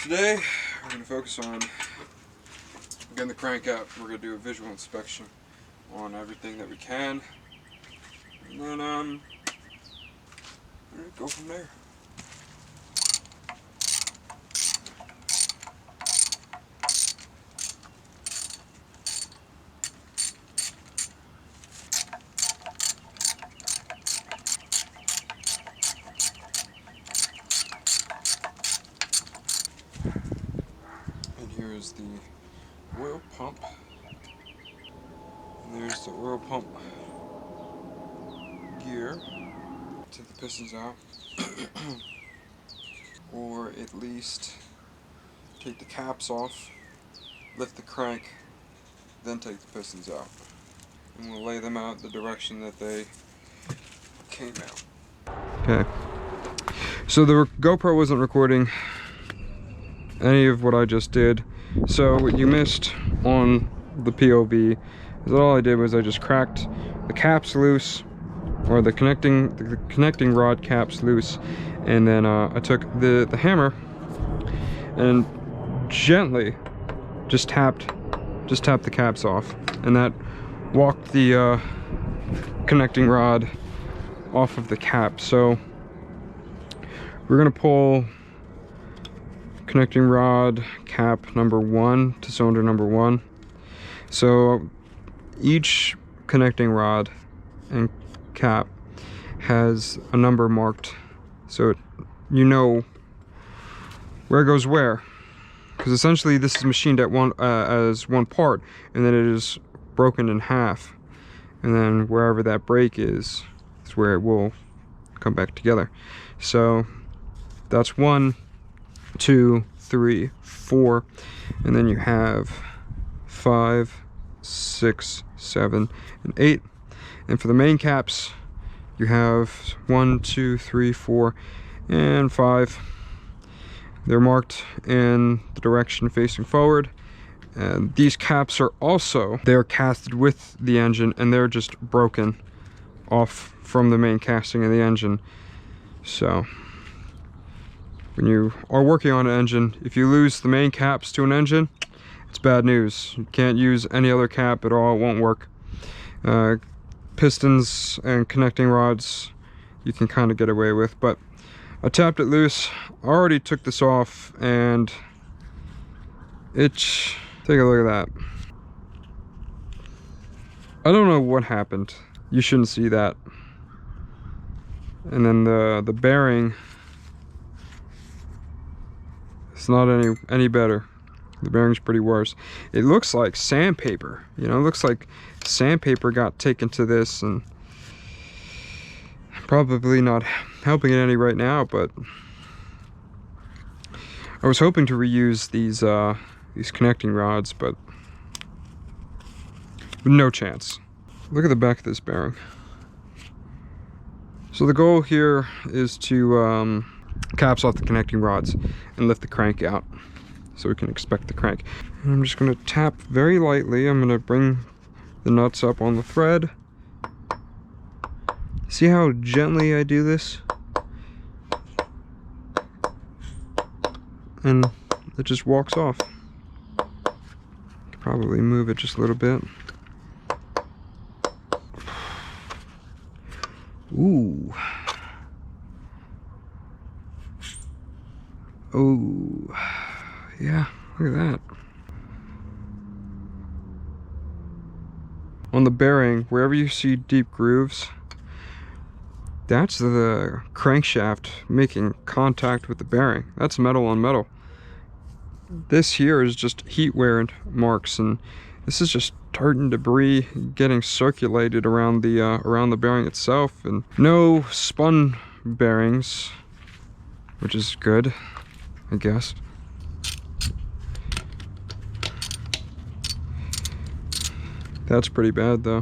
Today, we're going to focus on getting the crank out. We're going to do a visual inspection on everything that we can, and then we're going to go from there. And here is the oil pump. And there's the oil pump gear. Take the pistons out. Or at least take the caps off, lift the crank, then take the pistons out. And we'll lay them out the direction that they came out. Okay. So the GoPro wasn't recording any of what I just did. So what you missed on the POV is that all I did was I just cracked the caps loose, or the connecting rod caps loose, and then I took the hammer and gently just tapped the caps off, and that walked the connecting rod off of the cap. So we're gonna pull connecting rod cap number 1 to cylinder number 1. So each connecting rod and cap has a number marked, so you know where goes where, because essentially this is machined at as one part, and then it is broken in half, and then wherever that break is where it will come back together. So that's 1, 2, 3, 4, and then you have 5, 6, 7, and 8. And for the main caps, you have 1, 2, 3, 4, and 5. They're marked in the direction facing forward. And these caps are also, they're casted with the engine, and they're just broken off from the main casting of the engine. So when you are working on an engine, if you lose the main caps to an engine, it's bad news. You can't use any other cap at all, it won't work. Pistons and connecting rods you can kind of get away with, but I tapped it loose. I already took this off, and it's, take a look at that. I don't know what happened. You shouldn't see that. And then the bearing, it's not any better. The bearing's pretty worse. It looks like sandpaper, you know, it looks like sandpaper got taken to this, and probably not helping it any right now, but I was hoping to reuse these connecting rods, but no chance. Look at the back of this bearing. So the goal here is to caps off the connecting rods and lift the crank out, so we can inspect the crank. And I'm just going to tap very lightly. I'm going to bring the nuts up on the thread. See how gently I do this? And it just walks off. Could probably move it just a little bit. Ooh. Oh. Yeah, look at that. On the bearing, wherever you see deep grooves, that's the crankshaft making contact with the bearing. That's metal on metal. This here is just heat wear marks, and this is just dirt and debris getting circulated around the bearing itself, and no spun bearings, which is good, I guess. That's pretty bad though.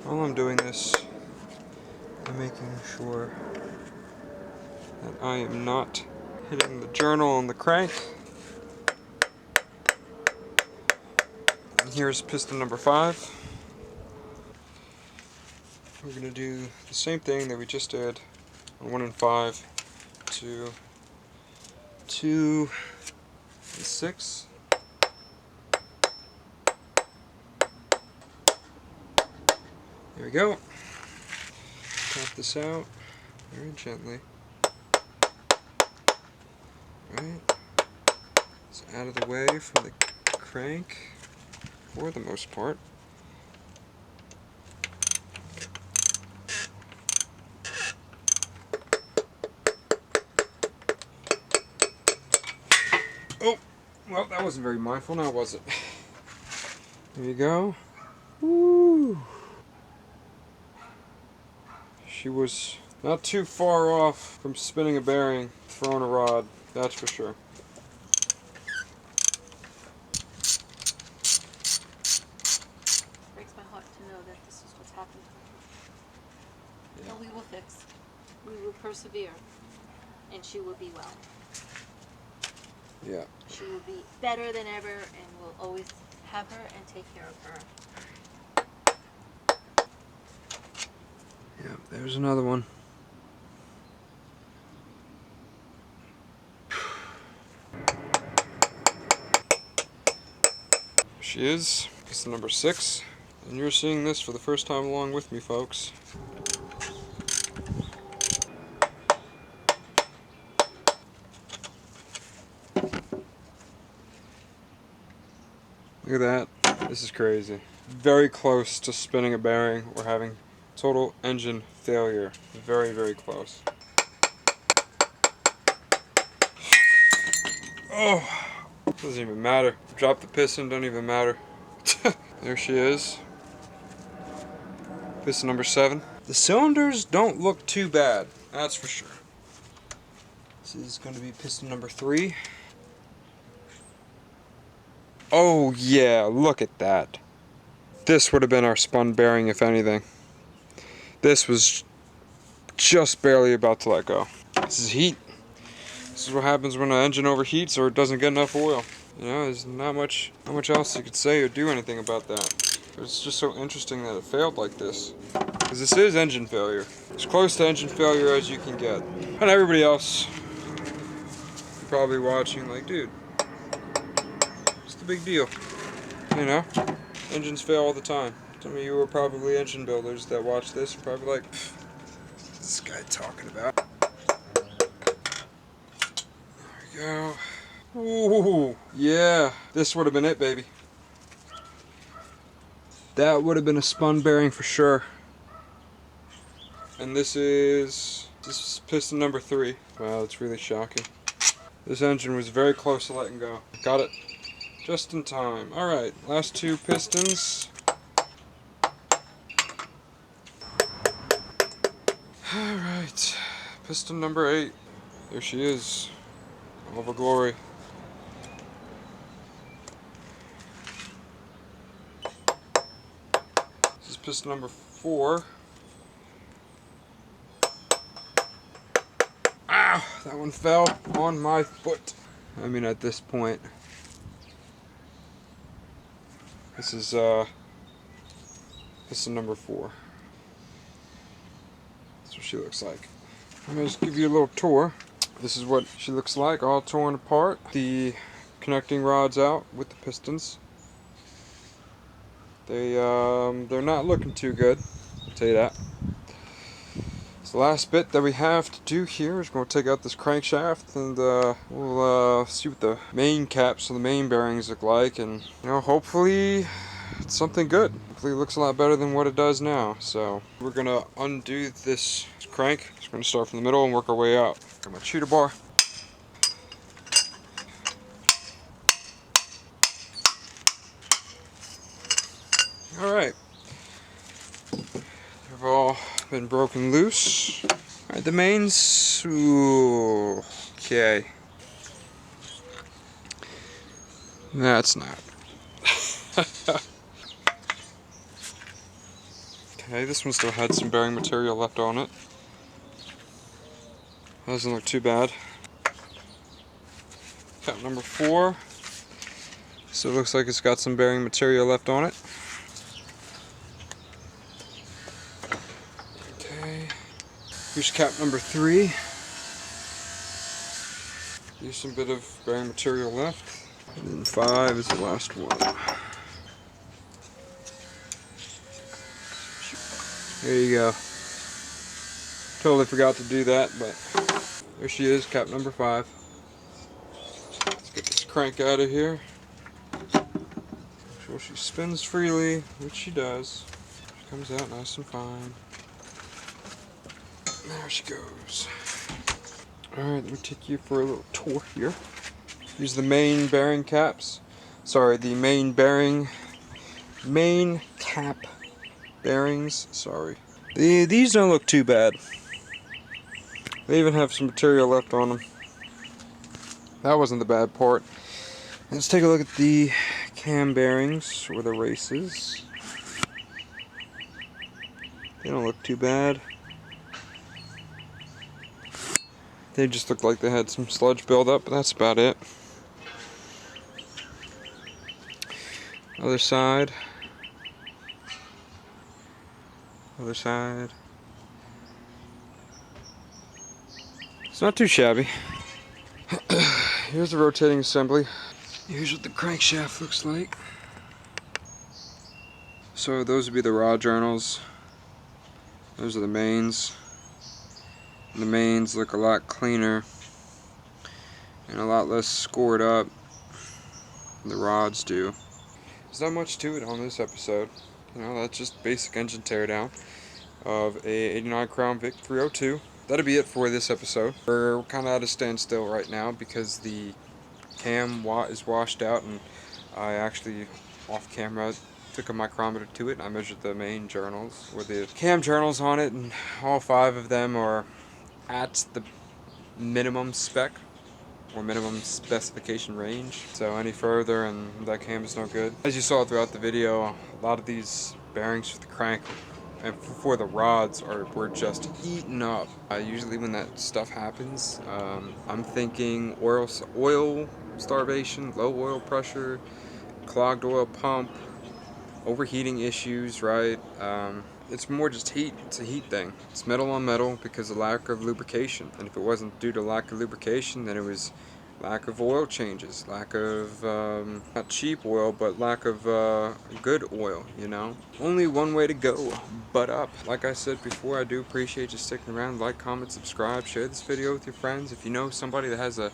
While I'm doing this, I'm making sure that I am not hitting the journal on the crank. And here's piston number 5. We're going to do the same thing that we just did on 1 and 5 to 2 and 6. There we go. Tap this out very gently. Right. It's out of the way from the crank for the most part. Oh, well, that wasn't very mindful now, was it? There you go. Woo! She was not too far off from spinning a bearing, throwing a rod, that's for sure. Breaks my heart to know that this is what's happened to her. Yeah. But we will fix. We will persevere. And she will be well. Yeah. She will be better than ever, and we'll always have her and take care of her. Yeah, there's another one. She is. It's number 6. And you're seeing this for the first time along with me, folks. Look at that. This is crazy. Very close to spinning a bearing or having total engine failure. Very, very close. Oh! Doesn't even matter. Drop the piston, don't even matter. There she is. Piston number 7. The cylinders don't look too bad, that's for sure. This is going to be piston number 3. Oh yeah, look at that. This would have been our spun bearing if anything. This was just barely about to let go. This is heat. This is what happens when an engine overheats or it doesn't get enough oil. You know, there's not much else you could say or do anything about that. It's just so interesting that it failed like this. Because this is engine failure. As close to engine failure as you can get. And everybody else probably watching like, dude, what's the big deal? You know? Engines fail all the time. Some of you are probably engine builders that watch this and probably like, what's this guy talking about? There we go. Ooh, yeah. This would have been it, baby. That would have been a spun bearing for sure. And this is piston number 3. Wow, that's really shocking. This engine was very close to letting go. Got it just in time. Alright, last 2 pistons. Alright, piston number 8. There she is. All of her glory. This is piston number 4. Ah, that one fell on my foot. I mean, at this point. This is piston number 4. That's what she looks like. I'm gonna just give you a little tour. This is what she looks like, all torn apart. The connecting rods out with the pistons. They're not looking too good, I'll tell you that. So the last bit that we have to do here is we're going to take out this crankshaft and we'll see what the main caps and the main bearings look like, and you know, hopefully it's something good. Hopefully it looks a lot better than what it does now. So we're going to undo this crank. Just going to start from the middle and work our way out. Got my cheater bar. Alright. They've all been broken loose. Alright, the mains. Ooh, okay. That's not. Okay, this one still had some bearing material left on it. Doesn't look too bad. Cap number 4. So it looks like it's got some bearing material left on it. Okay. Here's cap number 3. Decent bit of bearing material left. And then 5 is the last one. There you go. Totally forgot to do that, but there she is, cap number 5. Let's get this crank out of here. Make sure she spins freely, which she does. She comes out nice and fine. There she goes. Alright, let me take you for a little tour here. These are the main bearing caps. Sorry, the main cap bearings. Sorry. These don't look too bad. They even have some material left on them. That wasn't the bad part. Let's take a look at the cam bearings, or the races. They don't look too bad. They just look like they had some sludge buildup, but that's about it. Other side. Other side. It's not too shabby. Here's the rotating assembly. Here's what the crankshaft looks like. So those would be the rod journals. Those are the mains. And the mains look a lot cleaner and a lot less scored up than the rods do. There's not much to it on this episode. You know, that's just basic engine teardown of a 89 Crown Vic 302. That'll be it for this episode. We're kind of at a standstill right now because the cam is washed out, and I actually, off camera, took a micrometer to it and I measured the main journals, or the cam journals on it, and all 5 of them are at the minimum spec, or minimum specification range. So any further and that cam is no good. As you saw throughout the video, a lot of these bearings for the crank and for the rods were just eaten up. Usually when that stuff happens, I'm thinking oil starvation, low oil pressure, clogged oil pump, overheating issues, right? It's more just heat. It's a heat thing. It's metal on metal because of lack of lubrication. And if it wasn't due to lack of lubrication, then it was lack of oil changes, lack of, not cheap oil, but lack of good oil, you know? Only one way to go, but up. Like I said before, I do appreciate you sticking around. Like, comment, subscribe, share this video with your friends. If you know somebody that has a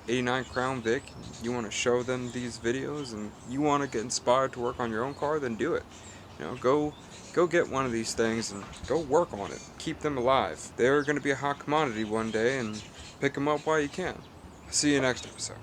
89 Crown Vic, you want to show them these videos and you want to get inspired to work on your own car, then do it. You know, go get one of these things and go work on it. Keep them alive. They're going to be a hot commodity one day, and pick them up while you can. See you next episode.